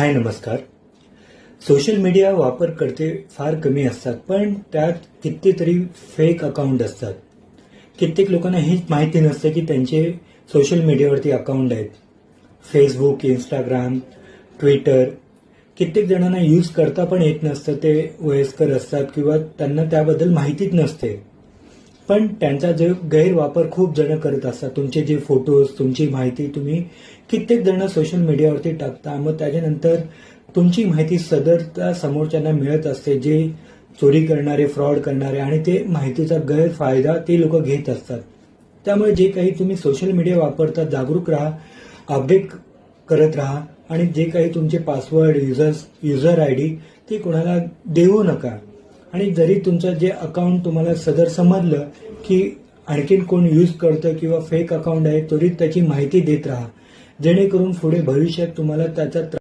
हाय नमस्कार. Social media वापरकर्ते फार कमी असतात, पण त्यात कितीतरी फेक अकाउंट असतात. कित्येक लोकांना हेच माहिती नसतं की त्यांचे सोशल मीडियावरती अकाउंट आहेत. फेसबुक, इंस्टाग्राम, ट्विटर कित्येक जणांना यूज करता पण येत नसतं. ते वयस्कर असतात किंवा त्यांना त्याबद्दल माहितीच नसते, पण त्यांचा जो गैरवापर खूप जण करत असतात. तुमचे जे फोटोज, तुमची माहिती तुम्ही कित्येक जण सोशल मीडियावरती टाकता, मग त्याच्यानंतर तुमची माहिती सदरता समोरच्यांना मिळत असते. जे चोरी करणारे, फ्रॉड करणारे आणि ते माहितीचा गैरफायदा ते लोक घेत असतात. त्यामुळे जे काही तुम्ही सोशल मीडिया वापरता, जागरूक राहा, अपडेट करत राहा आणि जे काही तुमचे पासवर्ड, युजर आयडी ते कोणाला देऊ नका. आणि जरी तुमचं जे अकाउंट तुम्हाला सदर समजलं की आणखीन कोण यूज करतं किंवा फेक अकाउंट आहे, तरी त्याची माहिती देत राहा, जेणेकरून पुढे भविष्यात तुम्हाला त्याचा